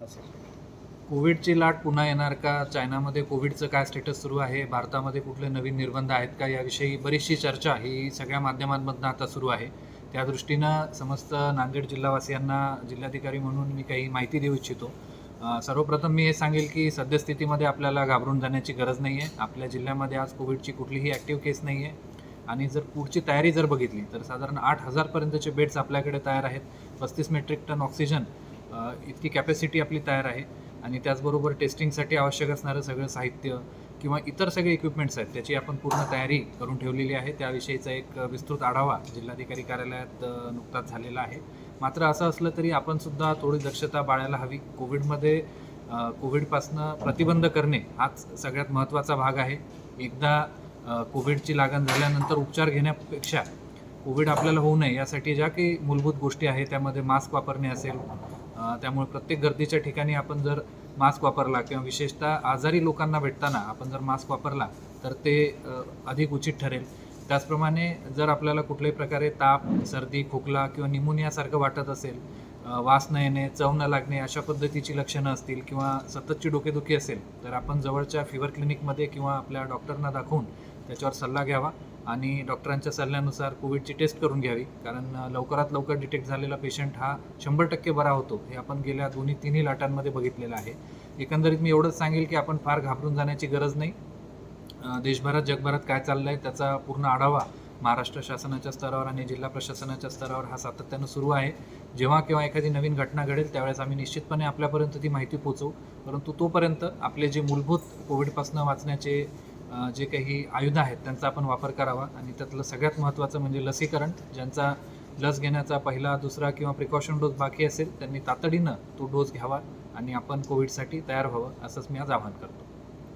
असं. कोविडची लाट पुन्हा येणार का? चायनामध्ये कोविडचं काय स्टेटस सुरू आहे? भारतामध्ये कुठले नवीन निर्बंध आहेत का? याविषयी बरीचशी चर्चा ही सगळ्या माध्यमांमधनं आता सुरू आहे. त्या दृष्टीनं समस्त नांदेड जिल्हावासियांना जिल्हाधिकारी म्हणून मी काही माहिती देऊ इच्छितो. सर्वप्रथम मी हे सांगेल की सद्यस्थितीमध्ये आपल्याला घाबरून जाण्याची गरज नाही आहे. आपल्या जिल्ह्यामध्ये आज कोविडची कुठलीही ॲक्टिव्ह केस नाही आहे आणि जर पुढची तयारी जर बघितली तर साधारण 8,000 पर्यंतचे बेड्स आपल्याकडे तयार आहेत. 35 मेट्रिक टन ऑक्सिजन इतकी कॅपॅसिटी आपली तयार आहे आणि त्याचबरोबर टेस्टिंगसाठी आवश्यक असणारं सगळं साहित्य किंवा इतर सगळे इक्विपमेंट्स आहेत त्याची आपण पूर्ण तयारी करून ठेवलेली आहे. त्याविषयीचा एक विस्तृत आढावा जिल्हाधिकारी कार्यालयात नुकताच झालेला आहे. मात्र असं असलं तरी आपण सुद्धा थोडी दक्षता बाळगायला हवी. कोविडपासनं प्रतिबंध करणे हाच सगळ्यात महत्त्वाचा भाग आहे. एकदा कोविडची लागण झाल्यानंतर उपचार घेण्यापेक्षा कोविड आपल्याला होऊ नये यासाठी ज्या काही मूलभूत गोष्टी आहेत त्यामध्ये मास्क वापरणे असेल. त्यामुळे प्रत्येक गर्दीच्या ठिकाणी आपण जर मास्क वापरला किंवा विशेषतः आजारी लोकांना भेटताना आपण जर मास्क वापरला तर ते अधिक उचित ठरेल. त्याचप्रमाणे जर आपल्याला कुठल्याही प्रकारे ताप, सर्दी, खोकला किंवा निमोनियासारखं वाटत असेल, वास न येणे, चव न लागणे अशा पद्धतीची लक्षणं असतील किंवा सततची डोकेदुखी असेल तर आपण जवळच्या फीवर क्लिनिकमध्ये किंवा आपल्या डॉक्टरना दाखवून त्याच्यावर सल्ला घ्यावा आणि डॉक्टरांच्या सल्ल्यानुसार कोविडची टेस्ट करून घ्यावी. कारण लवकरात लवकर डिटेक्ट झालेला पेशंट हा 100% बरा होतो हे आपण गेल्या तिन्ही लाटांमध्ये बघितलेलं आहे. एकंदरीत मी एवढंच सांगेल की आपण फार घाबरून जाण्याची गरज नाही. देशभरात जगभरात काय चाललं आहे त्याचा पूर्ण आढावा महाराष्ट्र शासनाच्या स्तरावर आणि जिल्हा प्रशासनाच्या स्तरावर हा सातत्यानं सुरू आहे. जेव्हा केव्हा एखादी नवीन घटना घडेल त्यावेळेस आम्ही निश्चितपणे आपल्यापर्यंत ती माहिती पोहोचवू. परंतु तोपर्यंत आपले जे मूलभूत कोविडपासून वाचण्याचे जे काही आयुधं आहेत त्यांचा आपण वापर करावा आणि त्यातलं सगळ्यात महत्त्वाचं म्हणजे लसीकरण. ज्यांचा लस घेण्याचा पहिला, दुसरा किंवा प्रिकॉशन डोस बाकी असेल त्यांनी तातडीनं तो डोस घ्यावा आणि आपण कोविडसाठी तयार व्हावं असंच मी आज आवाहन करतो.